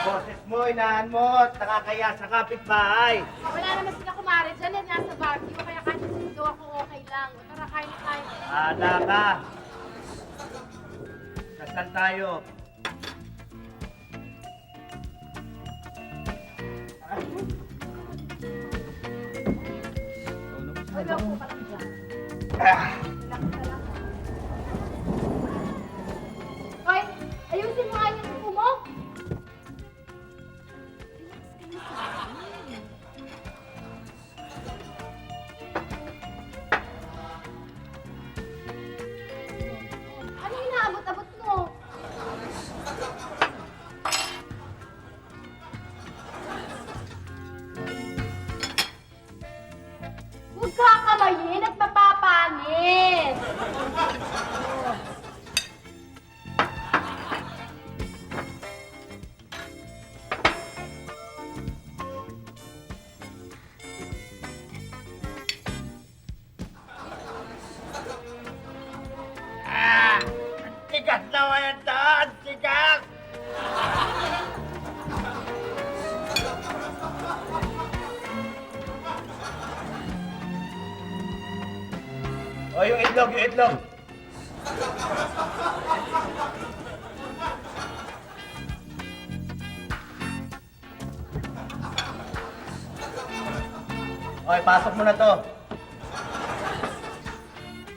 Boses mo, inahan mo, nakakaya sa kapitbahay. Wala naman sila kumari dyan eh, nasa Baguio, kaya kahit dito ako okay lang. Tara, kain na tayo. Ada ka. Kasal tayo. Wala ko pa lang dyan. Ah, Relax ka lang. Hoy, ayusin mo nga yung upo mo. Ano yung inaabot-abot mo? Huwag kakamayin at mapapanis! ang tigas naman ito, ang tigas! O, yung itlog, yung itlog. Okay, pasok mo na to.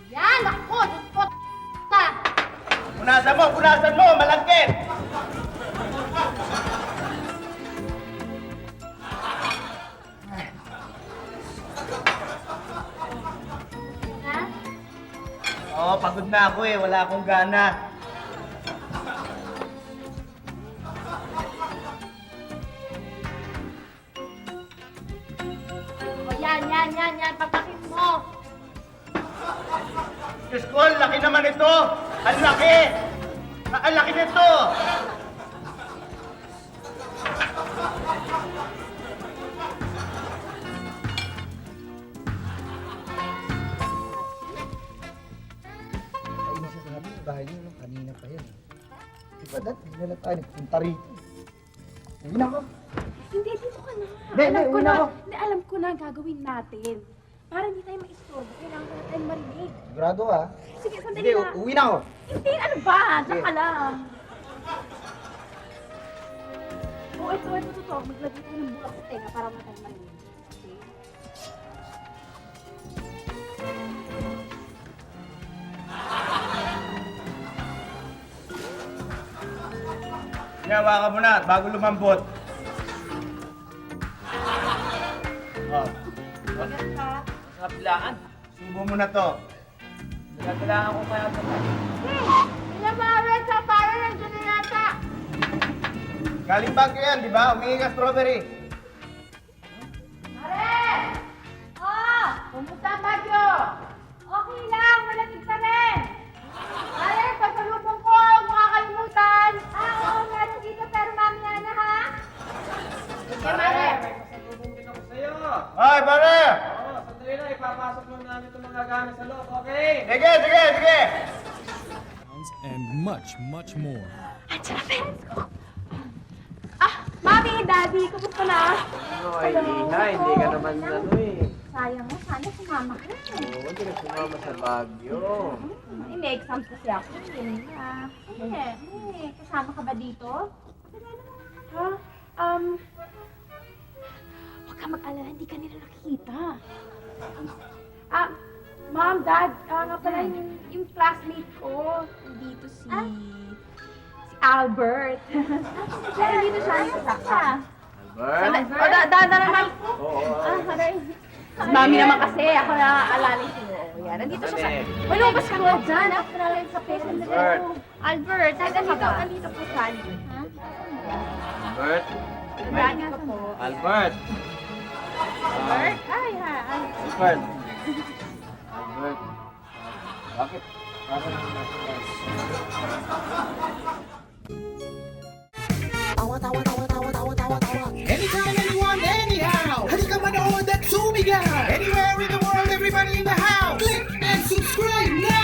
Yan! Ako! Diyos ko! Ta! Punasan mo, malagkit! Ha? Oo, pagod na ako eh, wala akong gana. O yan! Pagkakit mo! Diyos ko, ang laki naman ito! Ang laki! Ang laki nito! Ay, nasasabi yung bahay niyo nung kanina pa yan. Di ba, Dad? Hindi na lang tayo nagpunta rito. Uwi na ako. Hindi, dito ka na. Hindi, alam ko uwi na, na ako. hindi, alam ko na ang gagawin natin. Para hindi tayo ma-istorbo, kailangan ko na tayo marinig. Sigurado ka? Sige, sandali Hindi, na. uwi na ako. Hindi, ano ba? Diyan Sige. ka lang. Oo, ito. Maglagay tayo ng bulak sa tenga para matay marinig. Okay? Ginawa ka mo na, bago lumambot. Oh. Magat ka. Sa kabilaan. Subo mo na to. Kailangan ko kaya ito. Pinamarin sa para nandiyan na yata! Galing Baguio yan, di ba? Humingi ka strawberry. Mare! Oh! Pumunta ang Baguio! Okay lang, malamig pa rin! Mare, pagsalubong ko, huwag mo kakalimutan! Oo nga, dito, pero mamaya na, ha? Sige, Mare! Pasalubong din ako sa'yo. Hoy, pare! Oo, sandali lang. Ipapasok muna namin itong mga gamit sa loob, okay? Sige! And much more. Mami, Daddy, kumusta na? Ano, Ailina, hindi ka naman ano eh. Sayang mo, sana sumama ka. Oo, hindi ka sumama sa Baguio. May exams kasi ako. Yun na. Kasama ka ba dito? Ha? Huwag ka mag-alala, hindi ka nila nakikita. Mom, Dad, nga pala yung classmate ko. Dito si Albert. Dito siya. Albert? Dada naman. Oo. Si Mami naman kasi, ako na alalay siya. Yan, nandito siya sa... Wala ba siya mo dyan? Ako na rin sa pesa na Albert. Albert, nandito po siya. Ha? Albert? Daddy ko po. Albert? Albert? Ay, ha. Albert? Albert? Bakit? Bakit? Anytime, anyone, anyhow. Halika manood at sumigaw. Anywhere in the world, everybody in the house. Click and subscribe now.